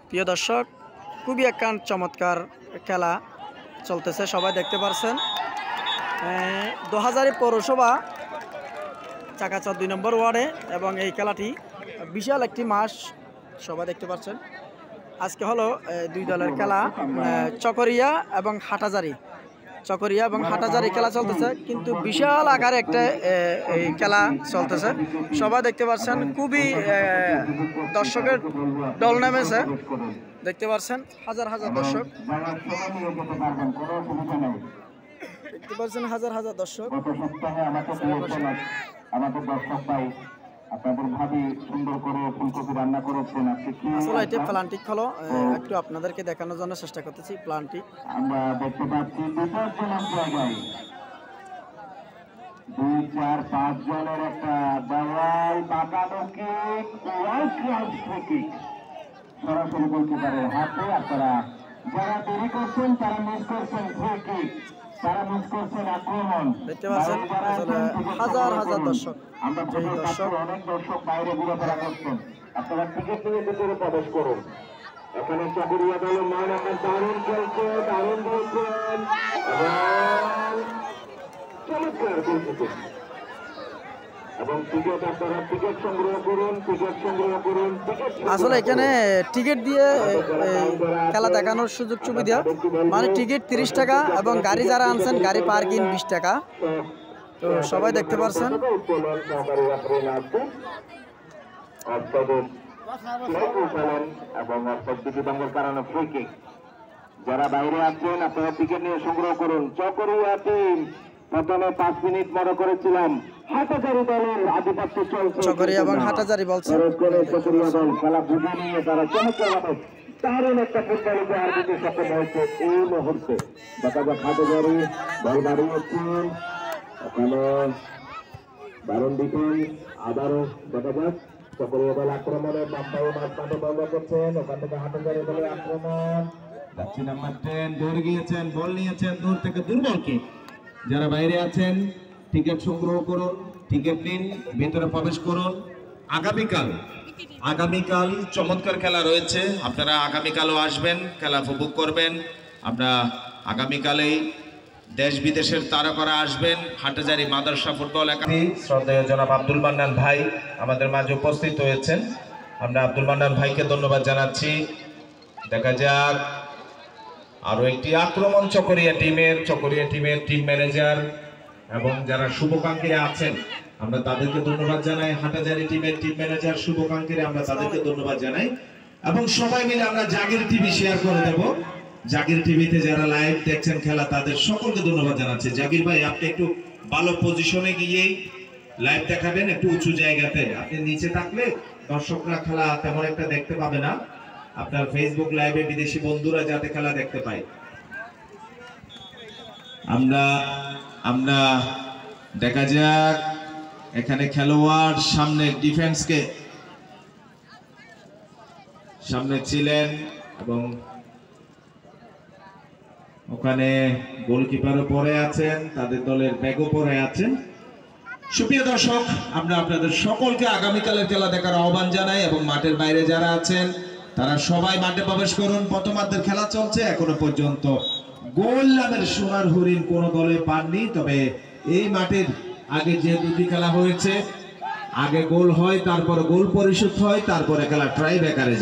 প্রিয় দর্শক, খুবই একখান চমৎকার খেলা চলতেছে, সবাই দেখতে পারছেন। 2000 পৌরসভা চাকাচর 2 নম্বর ওয়ার্ডে, এবং এই খেলাটি বিশাল একটি মাস, সবাই দেখতে পাচ্ছেন। আজকে হলো দুই দলের খেলা, চকরিয়া এবং হাটাজারি। চকরিয়া এবং হাটাজারি খেলা চলতেছে, কিন্তু বিশাল আকারে একটা এই খেলা চলতেছে, সবাই দেখতে পাচ্ছেন। খুবই দর্শকের দল নেমেছে, দেখতে পাচ্ছেন হাজার হাজার দর্শক, দেখতে পাচ্ছেন হাজার হাজার দর্শক। আসলে এটি প্লান্টিক হলো, একটু আপনাদেরকে দেখানোর জন্য চেষ্টা করতেছি। প্লান্টিক আমরা দেখতে পাচ্ছি বিপজ্জনক জায়গায় 2-4-5 জনের একটা দেওয়াল বাঁকানো কিক, সরাসরি গোলকিপারের হাতে। আপনারা যারা দেরি করছেন তারা মিস করছেন ফ্রি কিক, তারা মিস করছেন আক্রমণ। দেখতে পাচ্ছেন হাজার হাজার দর্শক, আমরা অনেক দর্শক বাইরে ঘুরাফেরা করছেন। আপনারা টিকিট নিয়ে ভিতরে প্রবেশ করুন। এখানে চকরিয়া দলের মান আপনার দারুণ খেলছে, দারুণ বলছেন, চমৎকার খেলছে। এবং টিকিট আপনারা টিকিট সংগ্রহ করুন, টিকিট সংগ্রহ করুন। আসলে এখানে টিকিট দিয়ে খেলা দেখানোর সুযোগ সুবিধা, মানে টিকিট 30 টাকা, এবং গাড়ি যারা আনছেন গাড়ি পার্কিং 20 টাকা। তো সবাই দেখতে পাচ্ছেন। এবং কারণে ফ্রি কিক। যারা বাইরে আছেন আপনারা টিকিট নিয়ে সংগ্রহ করুন। চকরিয়া টিম প্রথমে 5 মিনিট মনে করেছিলাম, হাটাজারি দলের আধিপত্য চলছে। চকরিয়া এবং হাটাজারি বলছে চকরিয়া দল খেলা বুঝে নিয়ে তারা চমৎকারভাবে দারুণ একটা ফুটবল উপহার দিতে সক্ষম হয়েছে এই মুহূর্তে। দেখা যাক হাটাজারি বল বাড়িয়েছেন, ওখানে দারুণ ডিফেন্স। আবারও দেখা যাক চকরিয়া দল আক্রমণে বাম্পাই মাঝমাঠে বল করছেন, ওখান থেকে হাটাজারি দলের আক্রমণ। যাচ্ছি নাম্বার 10 দৌড়ে গিয়েছেন, বল নিয়েছেন দূর থেকে, দুর্বল কিক। যারা বাইরে আছেন টিকিট সংগ্রহ করুন, টিকিট নিন, ভিতরে প্রবেশ করুন। আগামীকাল চমৎকার খেলা রয়েছে, আপনারা আগামীকালও আসবেন, খেলা উপভোগ করবেন। আমরা আগামীকালেই দেশ বিদেশের তারকারা আসবেন। হাটাজারি মাদ্রাসা ফুটবল একাডেমি শ্রদ্ধেয় জনাব আব্দুল মান্নান ভাই আমাদের মাঝে উপস্থিত হয়েছেন। আমরা আব্দুল মান্নান ভাইকে ধন্যবাদ জানাচ্ছি। দেখা যাক আরো একটি আক্রমণ চকরিয়া টিমের টিম ম্যানেজার এবং যারা শুভাকাঙ্ক্ষীরা আছেন আমরা তাদেরকে ধন্যবাদ জানাই। হাটাজারি টিমের টিম ম্যানেজার শুভাকাঙ্ক্ষীরা আমরা তাদেরকে ধন্যবাদ জানাই, এবং সবাই মিলে আমরা জাগির টিভি শেয়ার করে দেব। জাগির টিভিতে যারা লাইভ দেখছেন খেলা তাদের সকলকে ধন্যবাদ জানাচ্ছি। জাগির ভাই আপনি একটু ভালো পজিশনে গিয়েই লাইভ দেখাবেন, একটু উঁচু জায়গাতে। আপনি নিচে থাকলে দর্শকরা খেলা তেমন একটা দেখতে পাবে না। আপনার ফেসবুক লাইভে বিদেশি বন্ধুরা যাতে খেলা দেখতে পায়। আমরা দেখা যাক এখানে খেলোয়াড় সামনে ডিফেন্সকে সামনে ছিলেন, এবং ওখানে গোলকিপারও পরে আছেন, তাদের দলের ব্যাগও পরে আছেন। সুপ্রিয় দর্শক, আমরা আপনাদের সকলকে আগামীকালের খেলা দেখার আহ্বান জানাই, এবং মাঠের বাইরে যারা আছেন তারা সবাই মাঠে প্রবেশ করুন। প্রথমার্ধের খেলা চলছে, এখনো পর্যন্ত গোল নামের সোনার হরিণ কোন দলে পাননি। তবে এই মাঠের আগে যে দুটি খেলা হয়েছে, আগে গোল হয়, তারপর গোল পরিশোধ হয়, তারপরে খেলা ট্রাই ব্যাকারে